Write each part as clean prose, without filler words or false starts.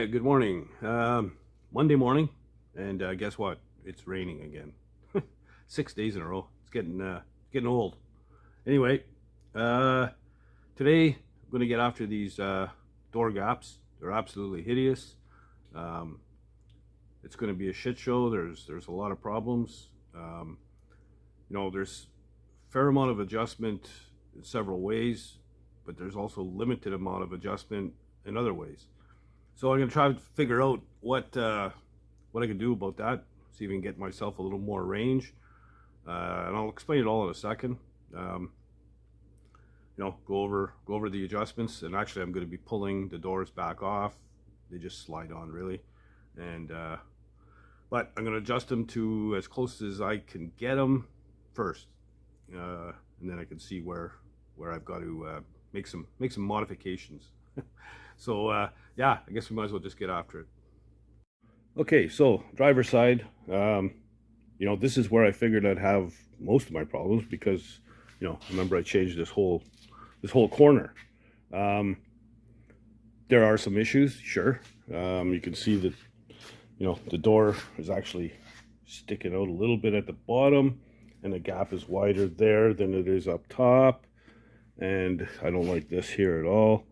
Okay, good morning. Monday morning, and guess what? It's raining again. 6 days in a row. It's getting old. Anyway, uh, today I'm going to get after these door gaps. They're absolutely hideous. Um, it's going to be a shit show. There's a lot of problems. There's a fair amount of adjustment in several ways, but there's also limited amount of adjustment in other ways. So I'm going to try to figure out what I can do about that. See if I can get myself a little more range, and I'll explain it all in a second. Go over the adjustments, and actually I'm going to be pulling the doors back off. They just slide on really, and but I'm going to adjust them to as close as I can get them first, and then I can see where I've got to make some modifications. So yeah, I guess we might as well just get after it. Okay, so driver's side, this is where I figured I'd have most of my problems because, remember I changed this whole corner. There are some issues, sure. You can see that, the door is actually sticking out a little bit at the bottom, and the gap is wider there than it is up top. And I don't like this here at all.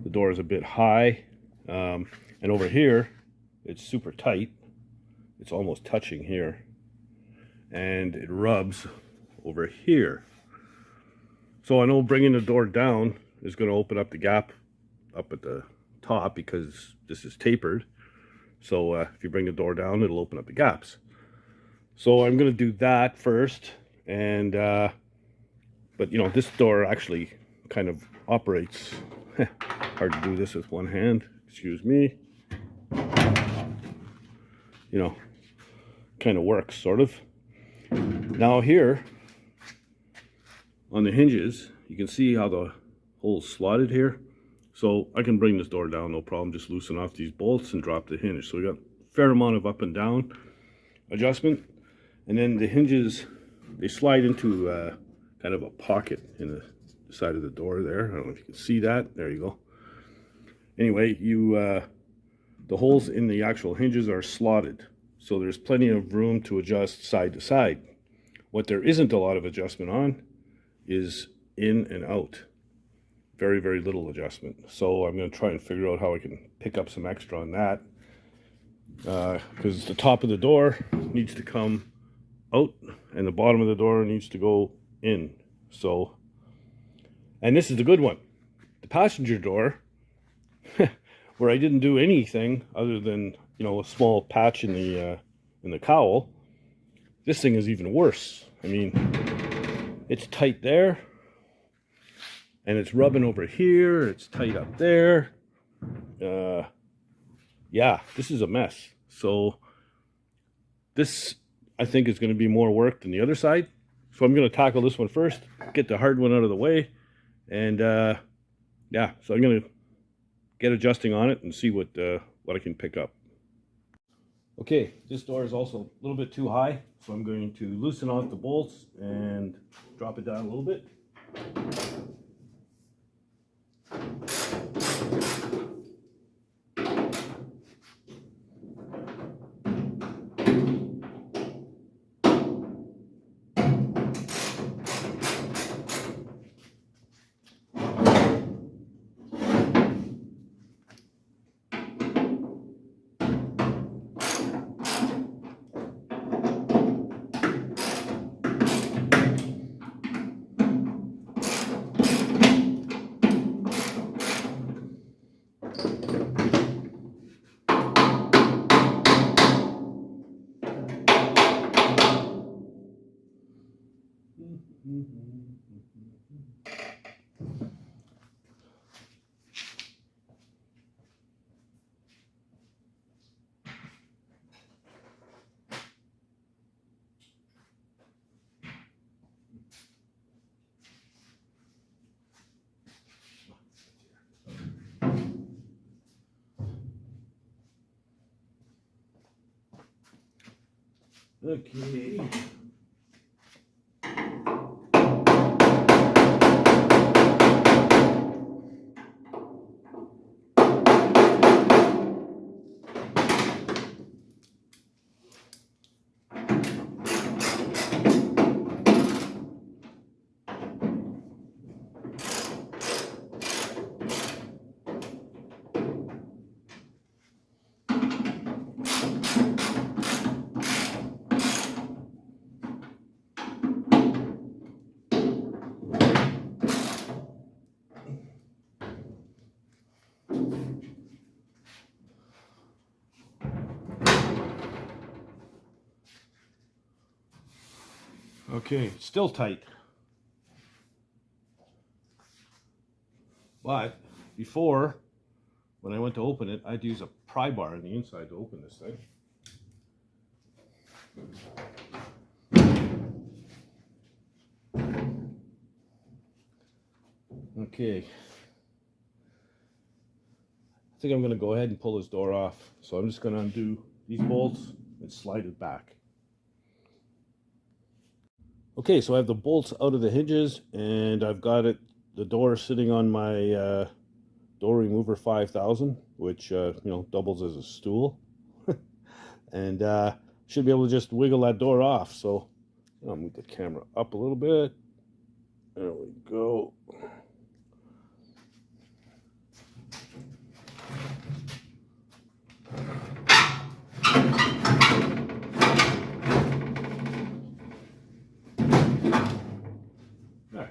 The door is a bit high, and over here it's super tight. It's almost touching here, and it rubs over here. So I know bringing the door down is going to open up the gap up at the top because this is tapered. So if you bring the door down, it'll open up the gaps. So I'm going to do that first, and but this door actually kind of operates. Hard to do this with one hand, excuse me. Kind of works, sort of. Now here, on the hinges, you can see how the hole's slotted here. So I can bring this door down, no problem, just loosen off these bolts and drop the hinge. So we got a fair amount of up and down adjustment. And then the hinges, they slide into kind of a pocket in the side of the door there. I don't know if you can see that. There you go. Anyway, the holes in the actual hinges are slotted, so there's plenty of room to adjust side to side. What there isn't a lot of adjustment on is in and out. Very, very little adjustment. So I'm going to try and figure out how I can pick up some extra on that, because the top of the door needs to come out and the bottom of the door needs to go in. So, and this is the good one. The passenger door, where I didn't do anything other than, a small patch in the cowl. This thing is even worse. I mean, it's tight there, and it's rubbing over here. It's tight up there. Yeah, this is a mess. So this, I think, is going to be more work than the other side. So I'm going to tackle this one first, get the hard one out of the way, and yeah, so I'm going to get adjusting on it and see what I can pick up. Okay, this door is also a little bit too high, so I'm going to loosen off the bolts and drop it down a little bit. Okay. Okay, it's still tight. But before, when I went to open it, I had to use a pry bar on the inside to open this thing. Okay. I think I'm going to go ahead and pull this door off. So I'm just going to undo these bolts and slide it back. Okay, so I have the bolts out of the hinges, and I've got the door sitting on my door remover 5000, which doubles as a stool. And should be able to just wiggle that door off. So I'll move the camera up a little bit. There we go. There.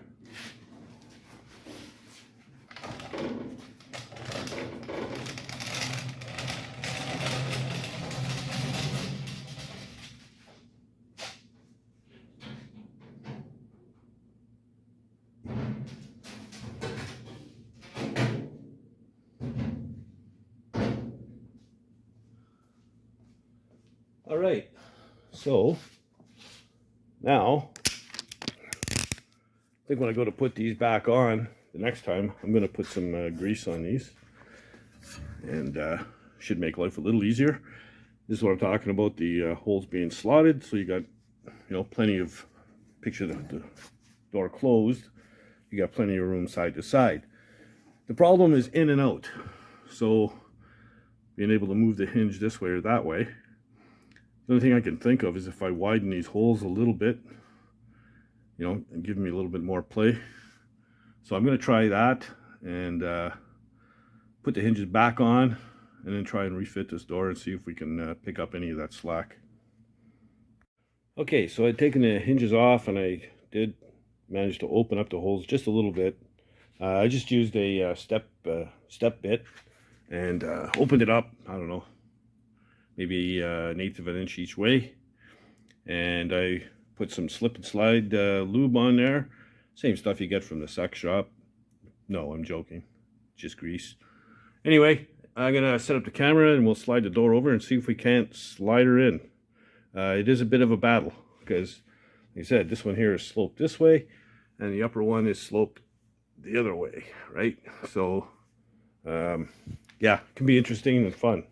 All right, so now I think when I go to put these back on the next time, I'm going to put some grease on these, and should make life a little easier. This is what I'm talking about, the holes being slotted, so you got plenty of, picture the door closed, you got plenty of room side to side. The problem is in and out, so being able to move the hinge this way or that way. The only thing I can think of is if I widen these holes a little bit, and give me a little bit more play. So I'm going to try that and put the hinges back on, and then try and refit this door and see if we can pick up any of that slack. Okay, so I'd taken the hinges off, and I did manage to open up the holes just a little bit. I just used a step bit and opened it up, I don't know, maybe 1/8 of an inch each way, and I put some slip and slide lube on there. Same stuff you get from the sex shop. No, I'm joking, just grease. Anyway, I'm gonna set up the camera and we'll slide the door over and see if we can't slide her in. It is a bit of a battle because, like I said, this one here is sloped this way and the upper one is sloped the other way, right? So yeah, it can be interesting and fun.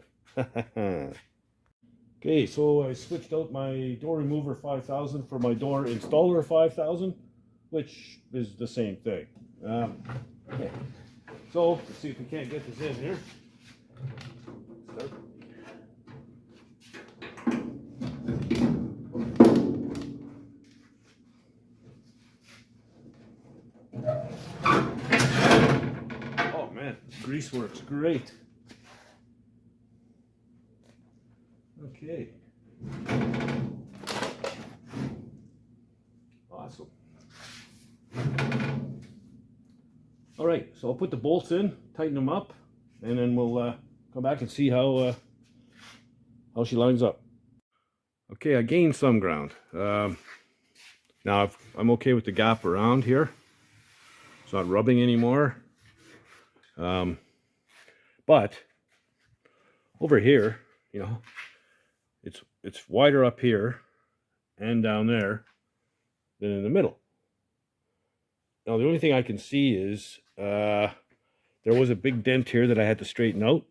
Okay, so I switched out my door remover 5000 for my door installer 5000, which is the same thing. Okay, so let's see if we can't get this in here. Start. Oh man, grease works great. Okay. Awesome. All right, so I'll put the bolts in, tighten them up, and then we'll come back and see how she lines up. Okay, I gained some ground. Now I'm okay with the gap around here. It's not rubbing anymore. But over here, it's wider up here and down there than in the middle. Now the only thing I can see is there was a big dent here that I had to straighten out.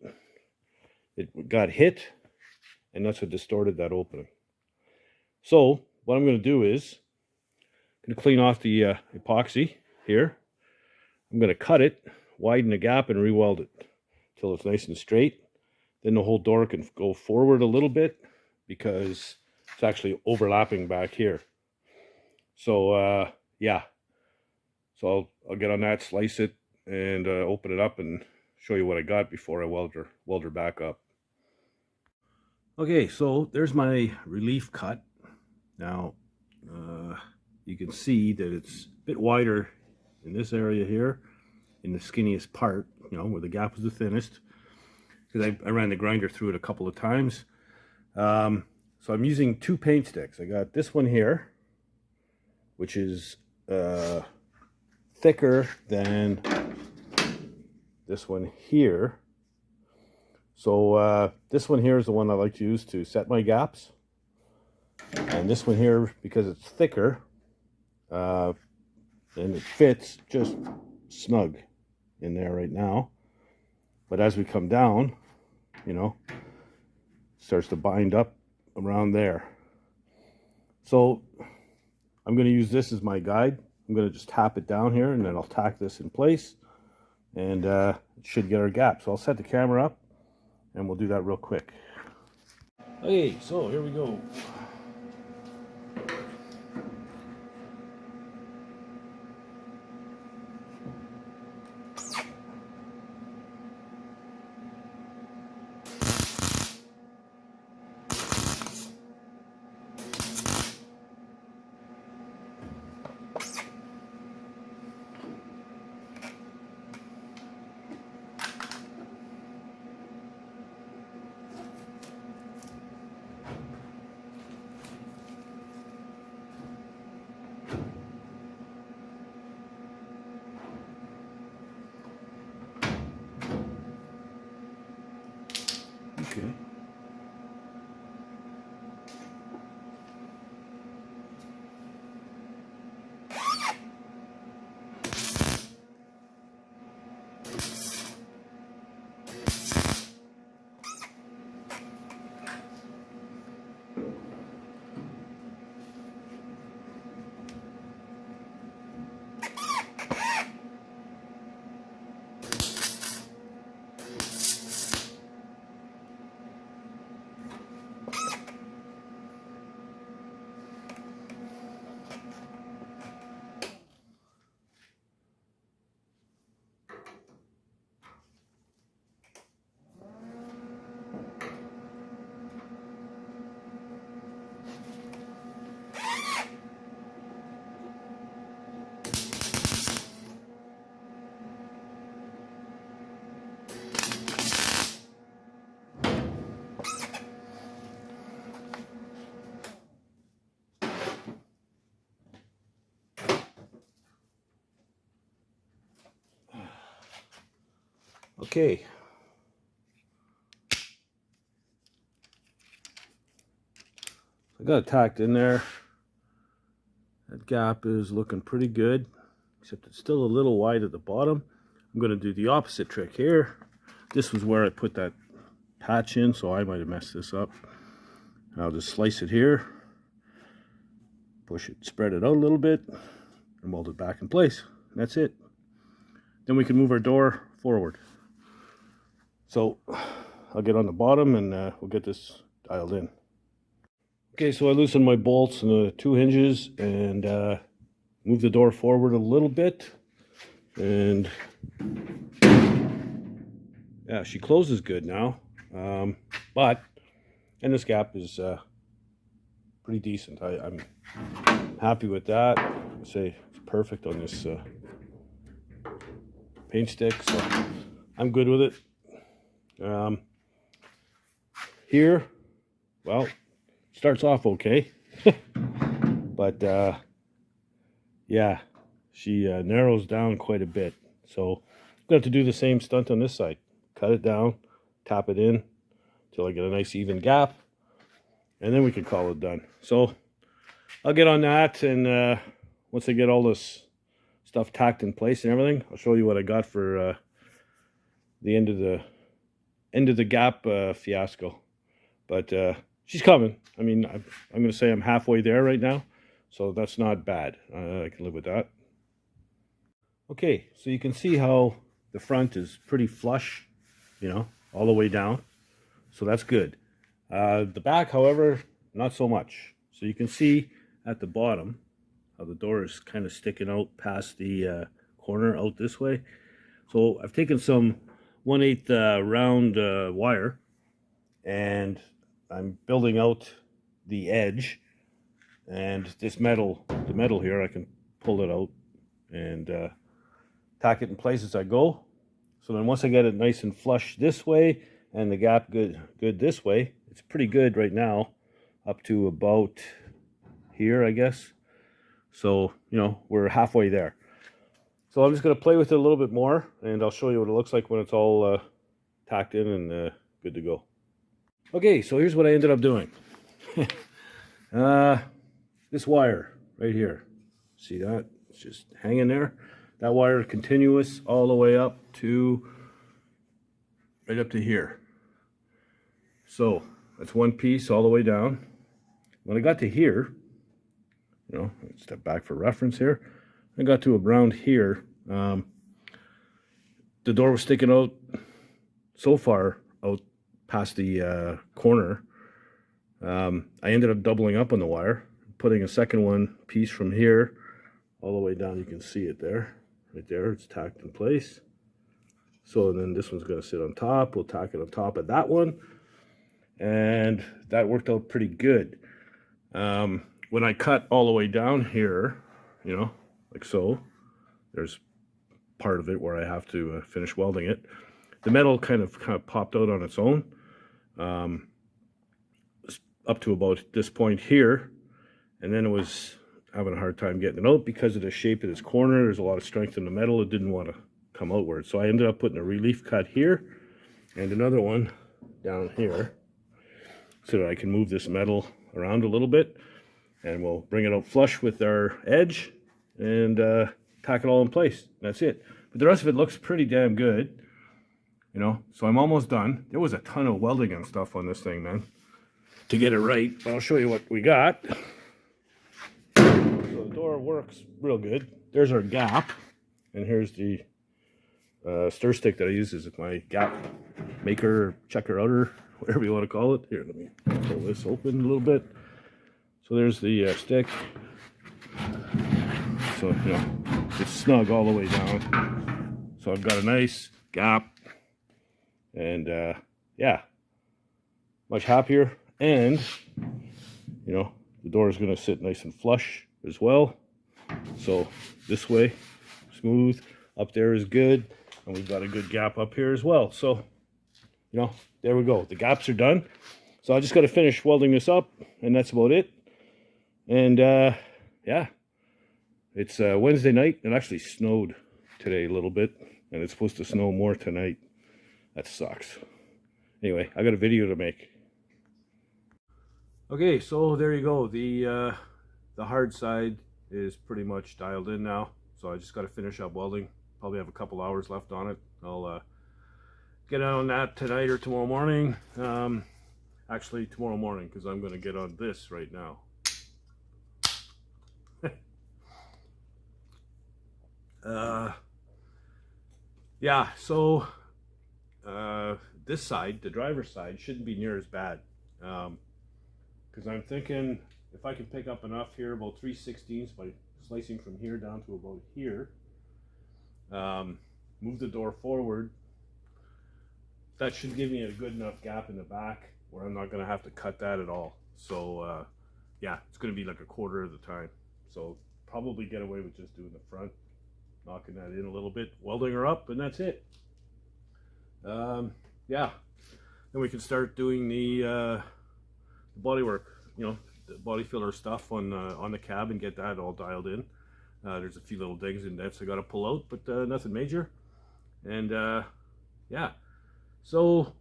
It got hit, and that's what distorted that opening. So what I'm going to do is I'm going to clean off the epoxy here. I'm going to cut it, widen the gap, and re-weld it until it's nice and straight. Then the whole door can go forward a little bit because it's actually overlapping back here. So yeah, so I'll get on that, slice it, and open it up and show you what I got before I weld her back up. Okay, so there's my relief cut. Now you can see that it's a bit wider in this area here, in the skinniest part, where the gap was the thinnest, because I ran the grinder through it a couple of times. So I'm using 2 paint sticks. I got this one here, which is thicker than this one here. So this one here is the one I like to use to set my gaps. And this one here, because it's thicker, and it fits just snug in there right now. But as we come down, you know, it starts to bind up around there. So I'm going to use this as my guide. I'm going to just tap it down here, and then I'll tack this in place, and it should get our gap. So I'll set the camera up, and we'll do that real quick. Okay, so here we go. Okay. Okay. I got it tacked in there. That gap is looking pretty good, except it's still a little wide at the bottom. I'm going to do the opposite trick here. This was where I put that patch in, so I might have messed this up. I'll just slice it here, push it, spread it out a little bit, and weld it back in place. And that's it. Then we can move our door forward. So I'll get on the bottom, and we'll get this dialed in. Okay, so I loosened my bolts and the two hinges, and move the door forward a little bit, and yeah, she closes good now. And this gap is pretty decent. I'm happy with that. I'd say it's perfect on this paint stick, so I'm good with it. Here, well, starts off okay, but yeah, she narrows down quite a bit. So I'm going to have to do the same stunt on this side. Cut it down, tap it in till I get a nice even gap, and then we can call it done. So I'll get on that, and once I get all this stuff tacked in place and everything, I'll show you what I got for the end of the gap fiasco. But she's coming. I mean, I'm going to say I'm halfway there right now, so that's not bad. I can live with that. Okay, so you can see how the front is pretty flush, you know, all the way down. So that's good. The back, however, not so much. So you can see at the bottom how the door is kind of sticking out past the corner out this way. So I've taken some 1/8 round wire, and I'm building out the edge, and this metal, the metal here, I can pull it out and tack it in place as I go. So then once I get it nice and flush this way and the gap good this way, it's pretty good right now up to about here, I guess. So, you know, we're halfway there. So I'm just going to play with it a little bit more, and I'll show you what it looks like when it's all tacked in and good to go. Okay, so here's what I ended up doing. This wire right here, see that? It's just hanging there. That wire is continuous all the way up to, right up to here. So that's one piece all the way down. When I got to here, you know, step back for reference here, I got to around here. The door was sticking out so far out past the corner. I ended up doubling up on the wire, putting a second one piece from here all the way down. You can see it there, right there. It's tacked in place. So then this one's going to sit on top. We'll tack it on top of that one, and that worked out pretty good. When I cut all the way down here, you know, like so, there's part of it where I have to finish welding it. The metal kind of popped out on its own, up to about this point here, and then it was having a hard time getting it out because of the shape of this corner. There's a lot of strength in the metal. It didn't want to come outward, so I ended up putting a relief cut here and another one down here so that I can move this metal around a little bit, and we'll bring it out flush with our edge and tack it all in place. That's it. But the rest of it looks pretty damn good, you know. So I'm almost done. There was a ton of welding and stuff on this thing, man, to get it right, but I'll show you what we got. So the door works real good. There's our gap, and here's the stir stick that I use as my gap maker, checker outer, whatever you want to call it. Here, let me pull this open a little bit. So there's the stick. So, you know, it's snug all the way down. So I've got a nice gap, and yeah, much happier. And, you know, the door is going to sit nice and flush as well. So this way, smooth. Up there is good. And we've got a good gap up here as well. So, you know, there we go. The gaps are done. So I just got to finish welding this up, and that's about it. And yeah, it's Wednesday night. It actually snowed today a little bit, and it's supposed to snow more tonight. That sucks. Anyway, I got a video to make. Okay, so there you go. The hard side is pretty much dialed in now. So I just got to finish up welding. Probably have a couple hours left on it. I'll get on that tonight or tomorrow morning. Actually, tomorrow morning, because I'm going to get on this right now. Yeah, so this side, the driver's side, shouldn't be near as bad. Because I'm thinking if I can pick up enough here, about 3/16 by slicing from here down to about here, move the door forward, that should give me a good enough gap in the back where I'm not going to have to cut that at all. So yeah, it's going to be like a quarter of the time. So probably get away with just doing the front, knocking that in a little bit, welding her up, and that's it. Yeah, then we can start doing the body work, you know, the body filler stuff on the cab, and get that all dialed in. There's a few little dings and dents I got to pull out, but nothing major. And yeah, so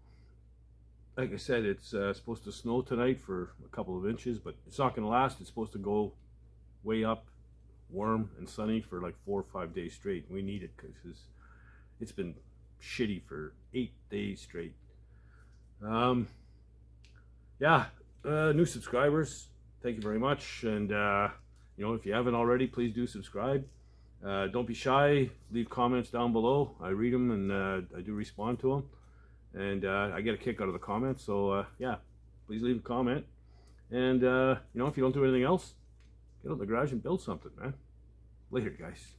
like I said, it's supposed to snow tonight for a couple of inches, but it's not going to last. It's supposed to go way up, warm and sunny for like 4 or 5 days straight. We need it because it's been shitty for 8 days straight. Yeah, new subscribers, thank you very much. And you know, if you haven't already, please do subscribe. Don't be shy, leave comments down below. I read them, and I do respond to them, and I get a kick out of the comments. So yeah, please leave a comment. And you know, if you don't do anything else, get out in the garage and build something, man. Later, guys.